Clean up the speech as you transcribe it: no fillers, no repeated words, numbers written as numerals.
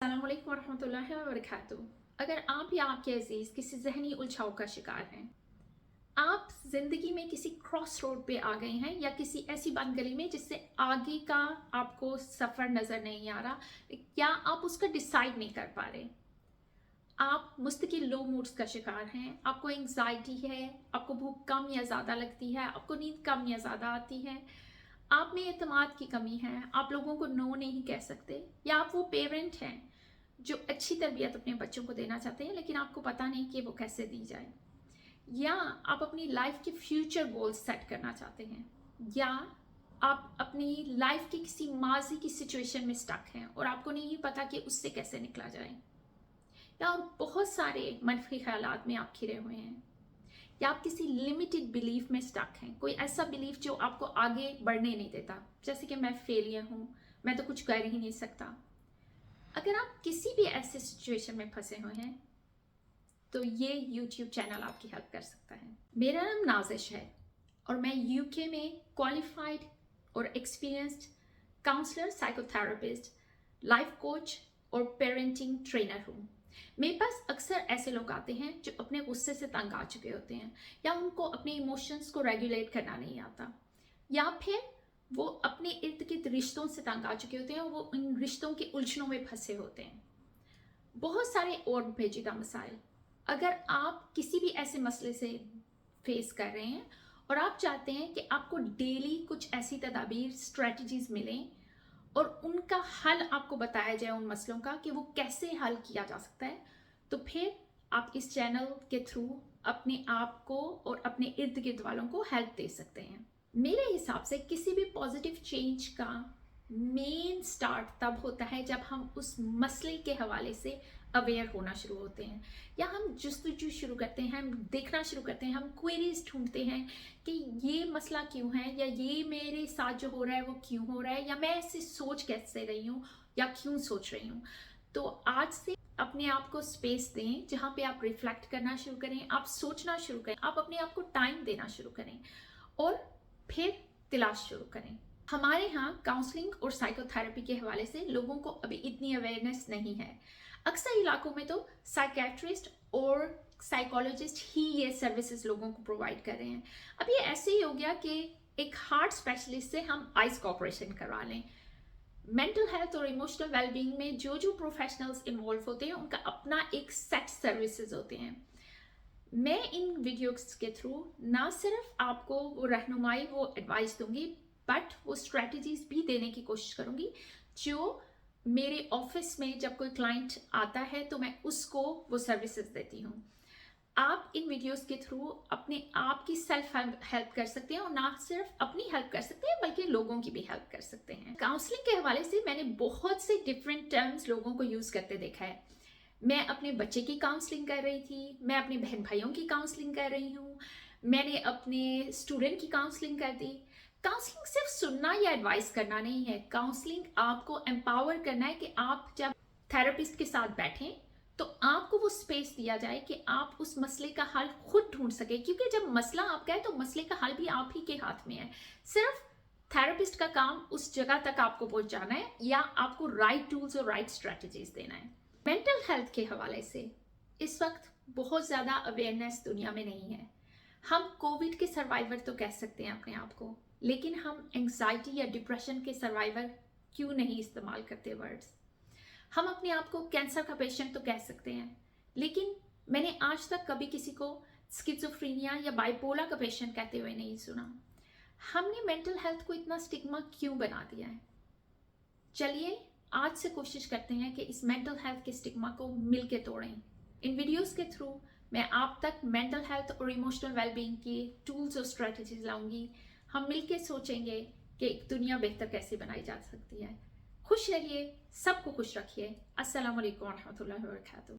अस्सलाम वालेकुम वरहमतुल्लाहि वबरकातुहू। अगर आप या आपके अजीज़ किसी जहनी उलझाव का शिकार हैं, आप ज़िंदगी में किसी क्रॉस रोड पे आ गए हैं या किसी ऐसी बंद गली में जिससे आगे का आपको सफ़र नज़र नहीं आ रहा या आप उसका डिसाइड नहीं कर पा रहे, आप मुस्तकिल लो मूड्स का शिकार हैं, आपको एंग्जाइटी है, आपको भूख कम या ज़्यादा लगती है, आपको नींद कम या ज़्यादा आती है, आप में एतमाद की कमी है, आप लोगों को नो नहीं कह सकते, या आप वो पेरेंट हैं जो अच्छी तरबियत अपने बच्चों को देना चाहते हैं लेकिन आपको पता नहीं कि वो कैसे दी जाए, या आप अपनी लाइफ के फ्यूचर गोल्स सेट करना चाहते हैं, या आप अपनी लाइफ के किसी माजी की सिचुएशन में स्टक हैं और आपको नहीं पता कि उससे कैसे निकला जाए, या और बहुत सारे मनफी ख्यालात में आप घिरे हुए हैं, या आप किसी लिमिटेड बिलीफ में स्टक हैं, कोई ऐसा बिलीफ जो आपको आगे बढ़ने नहीं देता, जैसे कि मैं फेलियर हूँ, मैं तो कुछ कर ही नहीं सकता। अगर आप किसी भी ऐसे सिचुएशन में फंसे हुए हैं तो ये YouTube चैनल आपकी हेल्प कर सकता है। मेरा नाम नाजिश है और मैं यूके में क्वालिफाइड और experienced counsellor, psychotherapist, life coach और पेरेंटिंग ट्रेनर हूँ। मेरे पास अक्सर ऐसे लोग आते हैं जो अपने गुस्से से तंग आ चुके होते हैं, या उनको अपने इमोशंस को रेगुलेट करना नहीं आता, या फिर वो अपने इर्द गिर्द रिश्तों से तंग आ चुके होते हैं और वो इन रिश्तों के उलझनों में फंसे होते हैं। बहुत सारे और पेचीदा मसाइल। अगर आप किसी भी ऐसे मसले से फेस कर रहे हैं और आप चाहते हैं कि आपको डेली कुछ ऐसी तदाबीर, स्ट्रेटजीज मिलें और उनका हल आपको बताया जाए उन मसलों का कि वो कैसे हल किया जा सकता है, तो फिर आप इस चैनल के थ्रू अपने आप को और अपने इर्द गिर्द वालों को हेल्प दे सकते हैं। मेरे हिसाब से किसी भी पॉजिटिव चेंज का मेन स्टार्ट तब होता है जब हम उस मसले के हवाले से अवेयर होना शुरू होते हैं, या हम जस्तजू शुरू करते हैं, हम देखना शुरू करते हैं, हम क्वेरीज ढूंढते हैं कि ये मसला क्यों है, या ये मेरे साथ जो हो रहा है वो क्यों हो रहा है, या मैं ऐसे सोच कैसे रही हूँ या क्यों सोच रही हूँ। तो आज से अपने आप को स्पेस दें जहाँ पे आप रिफ्लेक्ट करना शुरू करें, आप सोचना शुरू करें, आप अपने आप को टाइम देना शुरू करें और फिर तलाश शुरू करें। हमारे यहाँ काउंसलिंग और साइकोथेरेपी के हवाले से लोगों को अभी इतनी अवेयरनेस नहीं है। अक्सर इलाकों में तो साइकेट्रिस्ट और साइकोलॉजिस्ट ही ये सर्विसेज लोगों को प्रोवाइड कर रहे हैं। अब ये ऐसे ही हो गया कि एक हार्ट स्पेशलिस्ट से हम आइज का ऑपरेशन करवा लें। मेंटल हेल्थ और इमोशनल वेलबींग में जो जो प्रोफेशनल्स इन्वॉल्व होते हैं उनका अपना एक सेट सर्विसेज होते हैं। मैं इन वीडियोस के थ्रू ना सिर्फ आपको वो रहनुमाई, वो एडवाइस दूंगी, बट वो स्ट्रेटजीज भी देने की कोशिश करूंगी जो मेरे ऑफिस में जब कोई क्लाइंट आता है तो मैं उसको वो सर्विसेज देती हूँ। आप इन वीडियोस के थ्रू अपने आप की सेल्फ हेल्प कर सकते हैं और ना सिर्फ अपनी हेल्प कर सकते हैं बल्कि लोगों की भी हेल्प कर सकते हैं। काउंसलिंग के हवाले से मैंने बहुत से डिफरेंट टर्म्स लोगों को यूज करते देखा है। मैं अपने बच्चे की काउंसलिंग कर रही थी, मैं अपने बहन भाइयों की काउंसलिंग कर रही हूँ, मैंने अपने स्टूडेंट की काउंसलिंग कर दी। काउंसलिंग सिर्फ सुनना या एडवाइस करना नहीं है, काउंसलिंग आपको एम्पावर करना है कि आप जब थेरेपिस्ट के साथ बैठें तो आपको वो स्पेस दिया जाए कि आप उस मसले का हल खुद ढूंढ सके, क्योंकि जब मसला आपका है तो मसले का हल भी आप ही के हाथ में है। सिर्फ थेरेपिस्ट का काम उस जगह तक आपको पहुंचाना है या आपको राइट टूल्स और राइट स्ट्रेटजीज देना है। मेंटल हेल्थ के हवाले से इस वक्त बहुत ज़्यादा अवेयरनेस दुनिया में नहीं है। हम कोविड के सर्वाइवर तो कह सकते हैं अपने आप को, लेकिन हम एंग्जाइटी या डिप्रेशन के सर्वाइवर क्यों नहीं इस्तेमाल करते वर्ड्स। हम अपने आप को कैंसर का पेशेंट तो कह सकते हैं, लेकिन मैंने आज तक कभी किसी को स्किज़ोफ्रेनिया या बाइपोलर का पेशेंट कहते हुए नहीं सुना। हमने मेंटल हेल्थ को इतना स्टिग्मा क्यों बना दिया है? चलिए आज से कोशिश करते हैं कि इस मेंटल हेल्थ के स्टिग्मा को मिलके तोड़ें। इन वीडियोस के थ्रू मैं आप तक मेंटल हेल्थ और इमोशनल वेलबींग की टूल्स और स्ट्रेटजीज लाऊंगी। हम मिलके सोचेंगे कि एक दुनिया बेहतर कैसे बनाई जा सकती है। खुश रहिए, सबको खुश रखिए। अस्सलाम वालेकुम रहमतुल्लाहि व बरकातहू।